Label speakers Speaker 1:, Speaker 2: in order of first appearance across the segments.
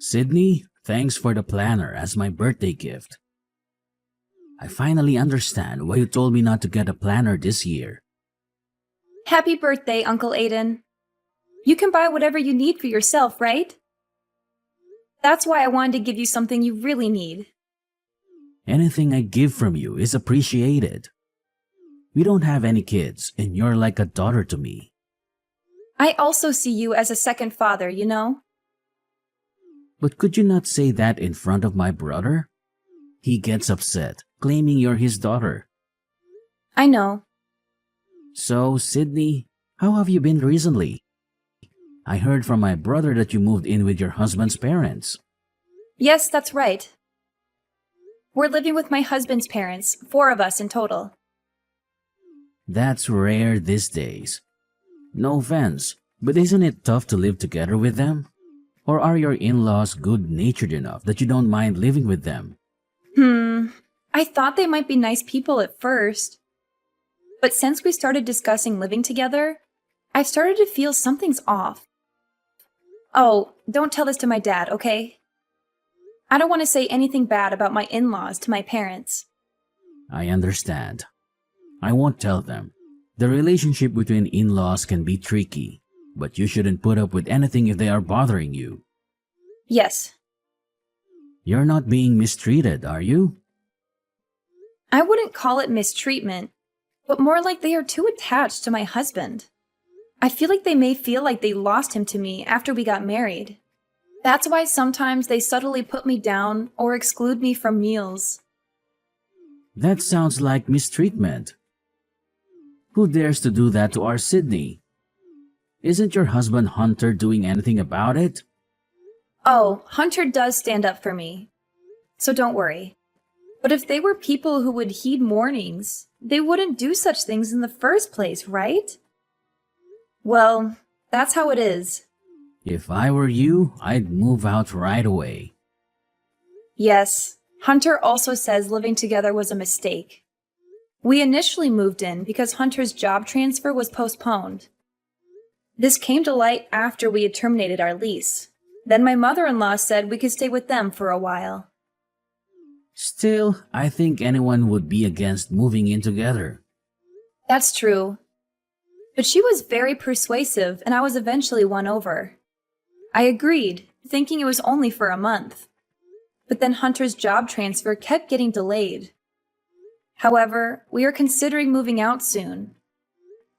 Speaker 1: Sydney, thanks for the planner as my birthday gift. I finally understand why you told me not to get a planner this year.
Speaker 2: Happy birthday, Uncle Aiden. You can buy whatever you need for yourself, right? That's why I wanted to give you something you really need.
Speaker 1: Anything I give from you is appreciated. We don't have any kids, and you're like a daughter to me.
Speaker 2: I also see you as a second father, you know?
Speaker 1: But could you not say that in front of my brother? He gets upset, claiming you're his daughter.
Speaker 2: I know.
Speaker 1: So, Sydney, how have you been recently? I heard from my brother that you moved in with your husband's parents.
Speaker 2: Yes, that's right. We're living with my husband's parents, 4 of us in total.
Speaker 1: That's rare these days. No offense, but isn't it tough to live together with them? Or are your in-laws good-natured enough that you don't mind living with them?
Speaker 2: I thought they might be nice people at first. But since we started discussing living together, I've started to feel something's off. Oh, don't tell this to my dad, okay? I don't want to say anything bad about my in-laws to my parents.
Speaker 1: I understand. I won't tell them. The relationship between in-laws can be tricky, but you shouldn't put up with anything if they are bothering you.
Speaker 2: Yes.
Speaker 1: You're not being mistreated, are you?
Speaker 2: I wouldn't call it mistreatment, but more like they are too attached to my husband. I feel like they may feel like they lost him to me after we got married. That's why sometimes they subtly put me down or exclude me from meals.
Speaker 1: That sounds like mistreatment. Who dares to do that to our Sydney? Isn't your husband Hunter doing anything about it?
Speaker 2: Oh, Hunter does stand up for me. So don't worry. But if they were people who would heed warnings, they wouldn't do such things in the first place, right? Well, that's how it is.
Speaker 1: If I were you, I'd move out right away.
Speaker 2: Yes, Hunter also says living together was a mistake. We initially moved in because Hunter's job transfer was postponed. This came to light after we had terminated our lease. Then my mother-in-law said we could stay with them for a while.
Speaker 1: Still, I think anyone would be against moving in together.
Speaker 2: That's true. But she was very persuasive and I was eventually won over. I agreed, thinking it was only for a month. But then Hunter's job transfer kept getting delayed. However, we are considering moving out soon.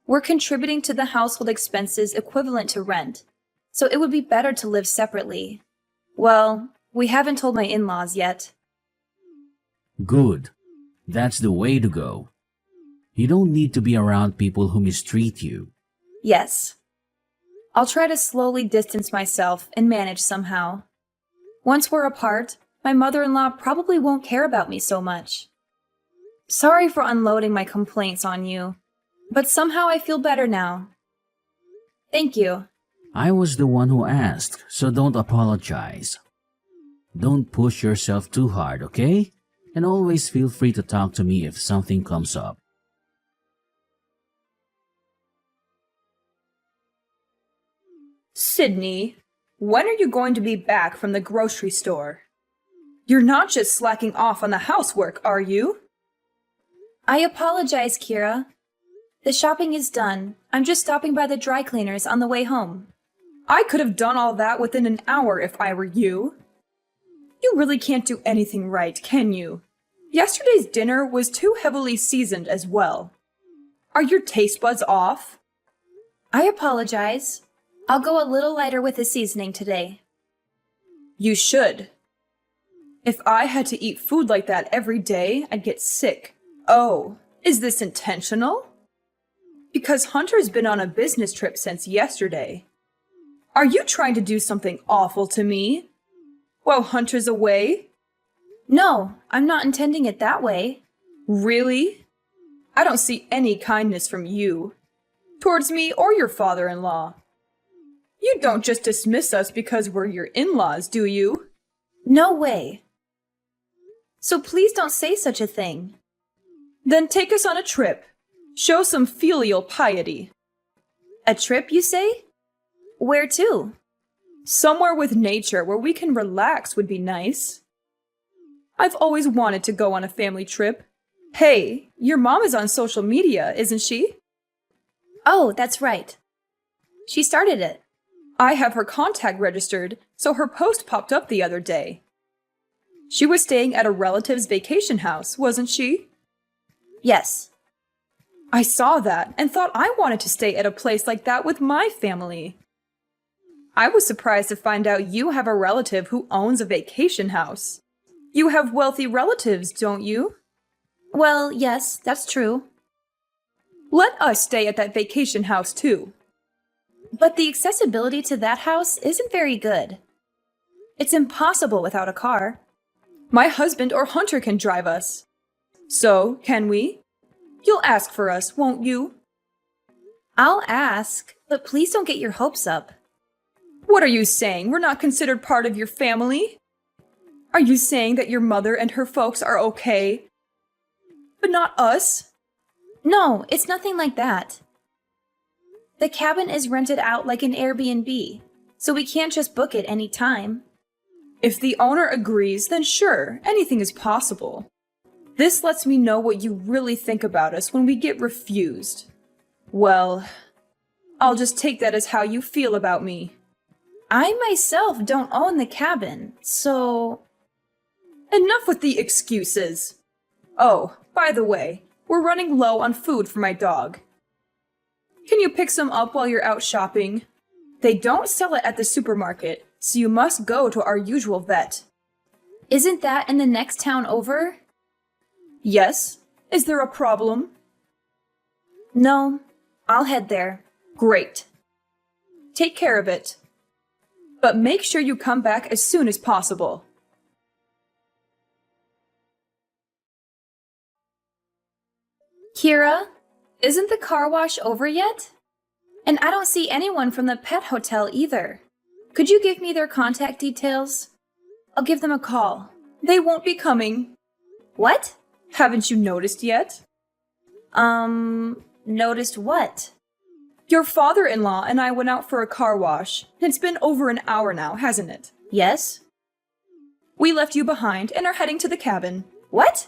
Speaker 2: We're contributing to the household expenses equivalent to rent, so it would be better to live separately. Well, we haven't told my in-laws yet.
Speaker 1: Good. That's the way to go. You don't need to be around people who mistreat you.
Speaker 2: Yes. I'll try to slowly distance myself and manage somehow. Once we're apart, my mother-in-law probably won't care about me so much. Sorry for unloading my complaints on you, but somehow I feel better now. Thank you.
Speaker 1: I was the one who asked, so don't apologize. Don't push yourself too hard, okay? And always feel free to talk to me if something comes up.
Speaker 3: Sydney, when are you going to be back from the grocery store? You're not just slacking off on the housework, are you?
Speaker 2: I apologize, Kira. The shopping is done. I'm just stopping by the dry cleaners on the way home.
Speaker 3: I could have done all that within an hour if I were you. You really can't do anything right, can you? Yesterday's dinner was too heavily seasoned as well. Are your taste buds off?
Speaker 2: I apologize. I'll go a little lighter with the seasoning today.
Speaker 3: You should. If I had to eat food like that every day, I'd get sick. Oh, is this intentional? Because Hunter's been on a business trip since yesterday. Are you trying to do something awful to me? While Hunter's away?
Speaker 2: No, I'm not intending it that way.
Speaker 3: Really? I don't see any kindness from you. Towards me or your father-in-law. You don't just dismiss us because we're your in-laws, do you?
Speaker 2: No way. So please don't say such a thing.
Speaker 3: Then take us on a trip. Show some filial piety.
Speaker 2: A trip, you say? Where to?
Speaker 3: Somewhere with nature where we can relax would be nice. I've always wanted to go on a family trip. Hey, your mom is on social media, isn't she?
Speaker 2: Oh, that's right. She started it.
Speaker 3: I have her contact registered, so her post popped up the other day. She was staying at a relative's vacation house, wasn't she?
Speaker 2: Yes.
Speaker 3: I saw that and thought I wanted to stay at a place like that with my family. I was surprised to find out you have a relative who owns a vacation house. You have wealthy relatives, don't you?
Speaker 2: Well, yes, that's true.
Speaker 3: Let us stay at that vacation house too.
Speaker 2: But the accessibility to that house isn't very good. It's impossible without a car.
Speaker 3: My husband or Hunter can drive us. So, can we? You'll ask for us, won't you?
Speaker 2: I'll ask, but please don't get your hopes up.
Speaker 3: What are you saying? We're not considered part of your family? Are you saying that your mother and her folks are okay, but not us?
Speaker 2: No, it's nothing like that. The cabin is rented out like an Airbnb, so we can't just book it any time.
Speaker 3: If the owner agrees, then sure, anything is possible. This lets me know what you really think about us when we get refused. Well, I'll just take that as how you feel about me.
Speaker 2: I myself don't own the cabin, so...
Speaker 3: Enough with the excuses. Oh, by the way, we're running low on food for my dog. Can you pick some up while you're out shopping? They don't sell it at the supermarket, so you must go to our usual vet.
Speaker 2: Isn't that in the next town over?
Speaker 3: Yes? Is there a problem?
Speaker 2: No, I'll head there.
Speaker 3: Great. Take care of it. But make sure you come back as soon as possible.
Speaker 2: Kira, isn't the car wash over yet? And I don't see anyone from the pet hotel either. Could you give me their contact details? I'll give them a call.
Speaker 3: They won't be coming.
Speaker 2: What?
Speaker 3: Haven't you noticed yet?
Speaker 2: Noticed what?
Speaker 3: Your father-in-law and I went out for a car wash. It's been over an hour now, hasn't it?
Speaker 2: Yes?
Speaker 3: We left you behind and are heading to the cabin.
Speaker 2: What?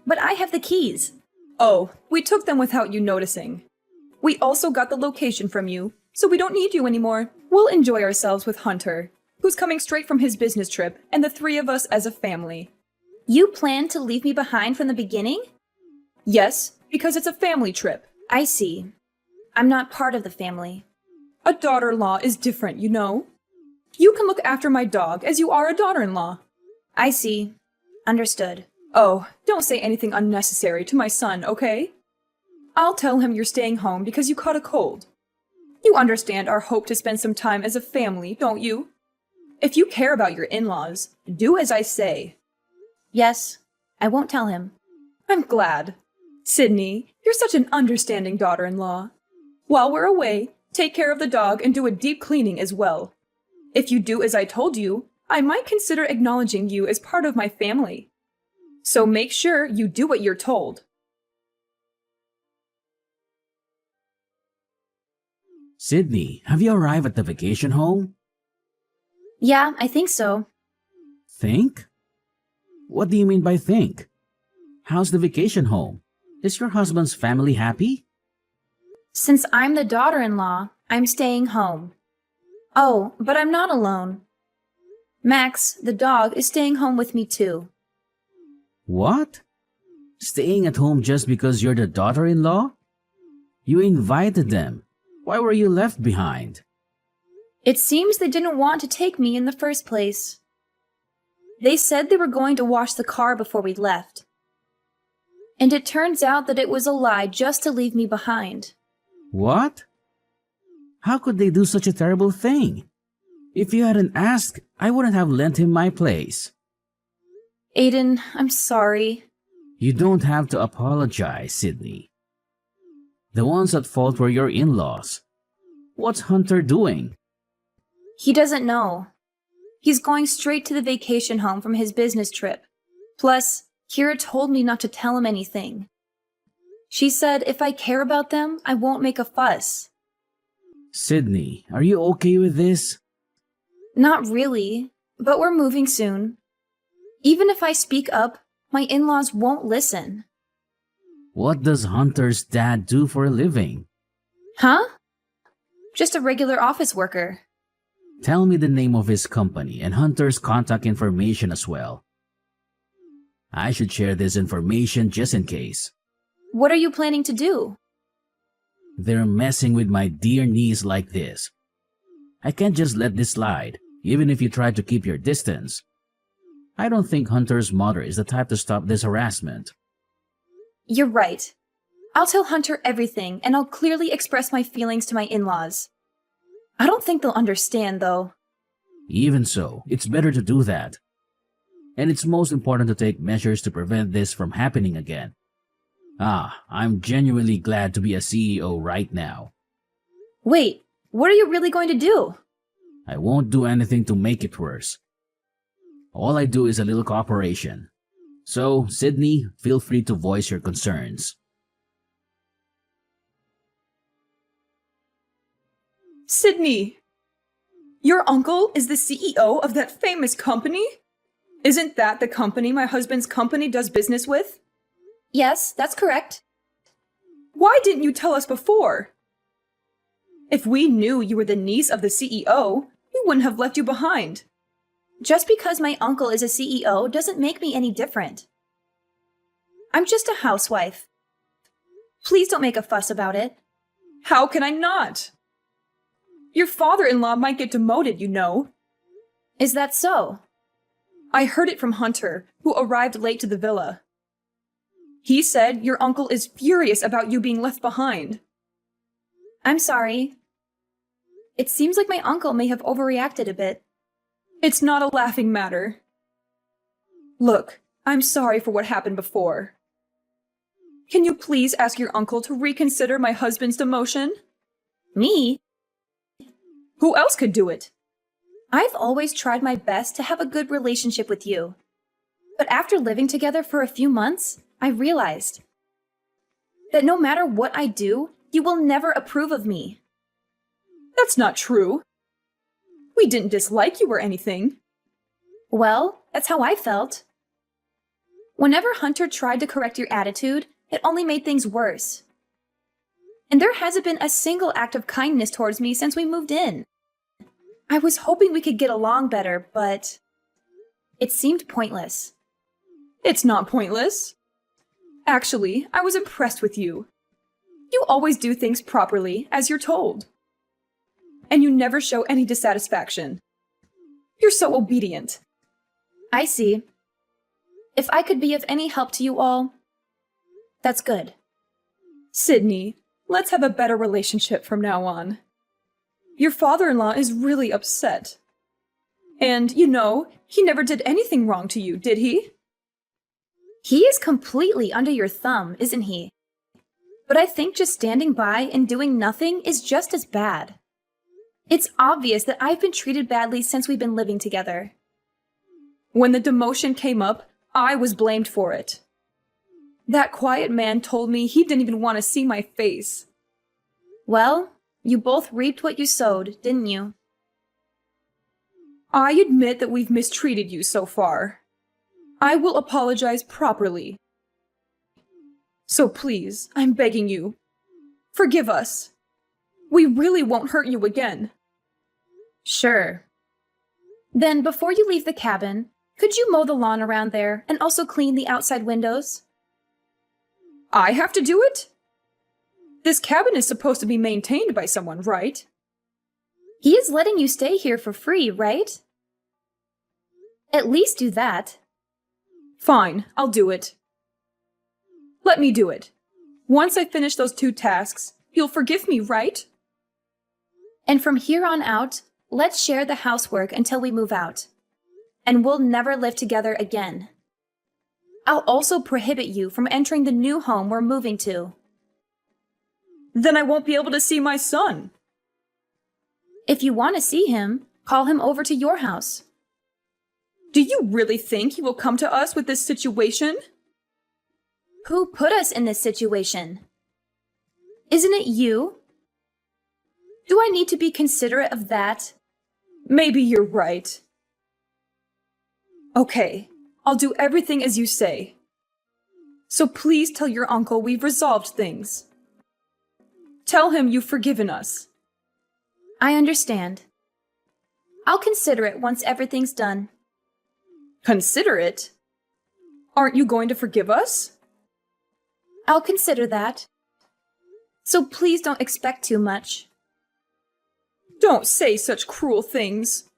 Speaker 2: But I have the keys.
Speaker 3: Oh, we took them without you noticing. We also got the location from you, so we don't need you anymore. We'll enjoy ourselves with Hunter, who's coming straight from his business trip, and the three of us as a family.
Speaker 2: You planned to leave me behind from the beginning?
Speaker 3: Yes, because it's a family trip.
Speaker 2: I see. I'm not part of the family.
Speaker 3: A daughter-in-law is different, you know. You can look after my dog as you are a daughter-in-law.
Speaker 2: I see. Understood.
Speaker 3: Oh, don't say anything unnecessary to my son, okay? I'll tell him you're staying home because you caught a cold. You understand our hope to spend some time as a family, don't you? If you care about your in-laws, do as I say.
Speaker 2: Yes, I won't tell him.
Speaker 3: I'm glad. Sydney, you're such an understanding daughter-in-law. While we're away, take care of the dog and do a deep cleaning as well. If you do as I told you, I might consider acknowledging you as part of my family. So make sure you do what you're told.
Speaker 1: Sydney, have you arrived at the vacation home?
Speaker 2: Yeah, I think so.
Speaker 1: Think? What do you mean by think? How's the vacation home? Is your husband's family happy?
Speaker 2: Since I'm the daughter-in-law, I'm staying home. Oh, but I'm not alone. Max, the dog, is staying home with me too.
Speaker 1: What? Staying at home just because you're the daughter-in-law? You invited them. Why were you left behind?
Speaker 2: It seems they didn't want to take me in the first place. They said they were going to wash the car before we left. And it turns out that it was a lie just to leave me behind.
Speaker 1: What? How could they do such a terrible thing? If you hadn't asked, I wouldn't have lent him my place.
Speaker 2: Aiden, I'm sorry.
Speaker 1: You don't have to apologize, Sydney. The ones at fault were your in-laws. What's Hunter doing?
Speaker 2: He doesn't know. He's going straight to the vacation home from his business trip. Plus, Kira told me not to tell him anything. She said if I care about them, I won't make a fuss.
Speaker 1: Sydney, are you okay with this?
Speaker 2: Not really, but we're moving soon. Even if I speak up, my in-laws won't listen.
Speaker 1: What does Hunter's dad do for a living?
Speaker 2: Huh? Just a regular office worker.
Speaker 1: Tell me the name of his company and Hunter's contact information as well. I should share this information just in case.
Speaker 2: What are you planning to do?
Speaker 1: They're messing with my dear niece like this. I can't just let this slide, even if you try to keep your distance. I don't think Hunter's mother is the type to stop this harassment.
Speaker 2: You're right. I'll tell Hunter everything, and I'll clearly express my feelings to my in-laws. I don't think they'll understand, though.
Speaker 1: Even so, it's better to do that. And it's most important to take measures to prevent this from happening again. I'm genuinely glad to be a CEO right now.
Speaker 2: Wait, what are you really going to do?
Speaker 1: I won't do anything to make it worse. All I do is a little cooperation. So, Sydney, feel free to voice your concerns.
Speaker 3: Sydney! Your uncle is the CEO of that famous company? Isn't that the company my husband's company does business with?
Speaker 2: Yes, that's correct.
Speaker 3: Why didn't you tell us before? If we knew you were the niece of the CEO, we wouldn't have left you behind.
Speaker 2: Just because my uncle is a CEO doesn't make me any different. I'm just a housewife. Please don't make a fuss about it.
Speaker 3: How can I not? Your father-in-law might get demoted, you know.
Speaker 2: Is that so?
Speaker 3: I heard it from Hunter, who arrived late to the villa. He said your uncle is furious about you being left behind.
Speaker 2: I'm sorry. It seems like my uncle may have overreacted a bit.
Speaker 3: It's not a laughing matter. Look, I'm sorry for what happened before. Can you please ask your uncle to reconsider my husband's demotion?
Speaker 2: Me?
Speaker 3: Who else could do it?
Speaker 2: I've always tried my best to have a good relationship with you. But after living together for a few months, I realized that no matter what I do, you will never approve of me.
Speaker 3: That's not true. We didn't dislike you or anything.
Speaker 2: Well, that's how I felt. Whenever Hunter tried to correct your attitude, it only made things worse. And there hasn't been a single act of kindness towards me since we moved in. I was hoping we could get along better, but it seemed pointless.
Speaker 3: It's not pointless. Actually, I was impressed with you. You always do things properly, as you're told. And you never show any dissatisfaction. You're so obedient.
Speaker 2: I see. If I could be of any help to you all, that's good.
Speaker 3: Sydney, let's have a better relationship from now on. Your father-in-law is really upset. And, you know, he never did anything wrong to you, did he?
Speaker 2: He is completely under your thumb, isn't he? But I think just standing by and doing nothing is just as bad. It's obvious that I've been treated badly since we've been living together.
Speaker 3: When the demotion came up, I was blamed for it. That quiet man told me he didn't even want to see my face.
Speaker 2: Well, you both reaped what you sowed, didn't you?
Speaker 3: I admit that we've mistreated you so far. I will apologize properly. So please, I'm begging you, forgive us. We really won't hurt you again.
Speaker 2: Sure. Then before you leave the cabin, could you mow the lawn around there and also clean the outside windows?
Speaker 3: I have to do it? This cabin is supposed to be maintained by someone, right?
Speaker 2: He is letting you stay here for free, right? At least do that.
Speaker 3: Fine, I'll do it. Let me do it. Once I finish those 2 tasks, you'll forgive me, right?
Speaker 2: And from here on out, let's share the housework until we move out. And we'll never live together again. I'll also prohibit you from entering the new home we're moving to.
Speaker 3: Then I won't be able to see my son.
Speaker 2: If you want to see him, call him over to your house.
Speaker 3: Do you really think he will come to us with this situation?
Speaker 2: Who put us in this situation? Isn't it you? Do I need to be considerate of that?
Speaker 3: Maybe you're right. Okay, I'll do everything as you say. So please tell your uncle we've resolved things. Tell him you've forgiven us.
Speaker 2: I understand. I'll consider it once everything's done.
Speaker 3: Consider it? Aren't you going to forgive us?
Speaker 2: I'll consider that. So please don't expect too much.
Speaker 3: Don't say such cruel things.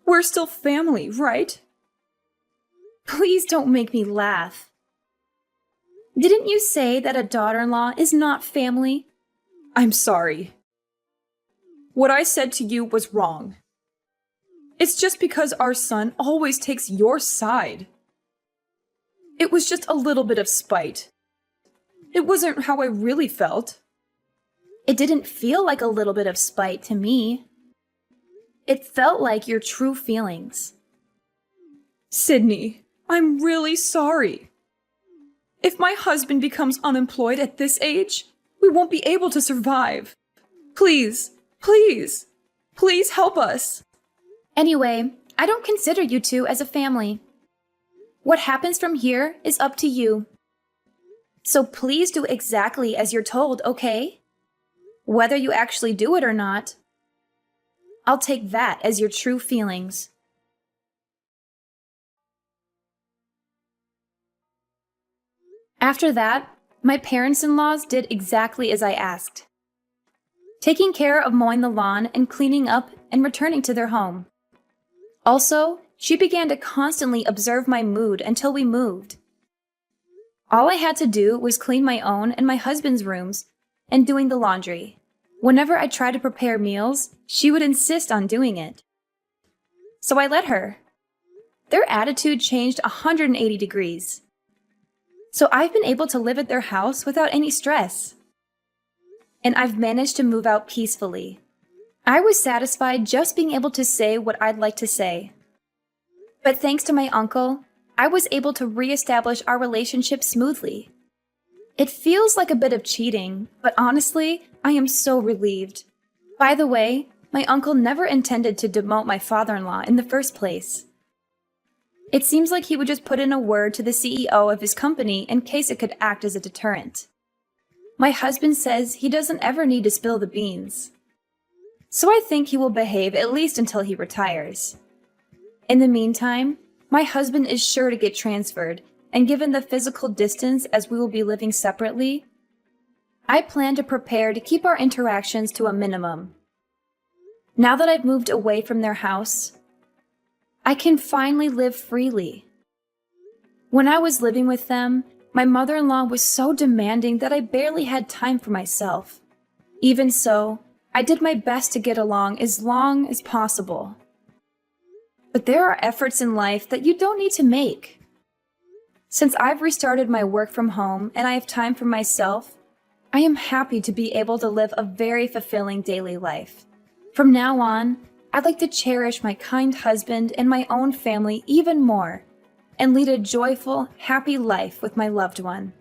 Speaker 3: We're still family, right?
Speaker 2: Please don't make me laugh. Didn't you say that a daughter-in-law is not family?
Speaker 3: I'm sorry. What I said to you was wrong. It's just because our son always takes your side. It was just a little bit of spite. It wasn't how I really felt.
Speaker 2: It didn't feel like a little bit of spite to me. It felt like your true feelings.
Speaker 3: Sydney, I'm really sorry. If my husband becomes unemployed at this age, we won't be able to survive. Please, please, please help us.
Speaker 2: Anyway, I don't consider you two as a family. What happens from here is up to you. So please do exactly as you're told, okay? Whether you actually do it or not, I'll take that as your true feelings. After that, my parents-in-laws did exactly as I asked, taking care of mowing the lawn and cleaning up and returning to their home. Also, she began to constantly observe my mood until we moved. All I had to do was clean my own and my husband's rooms and doing the laundry. Whenever I tried to prepare meals, she would insist on doing it. So I let her. Their attitude changed 180 degrees. So I've been able to live at their house without any stress. And I've managed to move out peacefully. I was satisfied just being able to say what I'd like to say. But thanks to my uncle, I was able to reestablish our relationship smoothly. It feels like a bit of cheating, but honestly, I am so relieved. By the way, my uncle never intended to demote my father-in-law in the first place. It seems like he would just put in a word to the CEO of his company in case it could act as a deterrent. My husband says he doesn't ever need to spill the beans. So I think he will behave at least until he retires. In the meantime, my husband is sure to get transferred, and given the physical distance as we will be living separately, I plan to prepare to keep our interactions to a minimum. Now that I've moved away from their house, I can finally live freely. When I was living with them, my mother-in-law was so demanding that I barely had time for myself. Even so, I did my best to get along as long as possible. But there are efforts in life that you don't need to make. Since I've restarted my work from home and I have time for myself, I am happy to be able to live a very fulfilling daily life. From now on, I'd like to cherish my kind husband and my own family even more and lead a joyful, happy life with my loved one.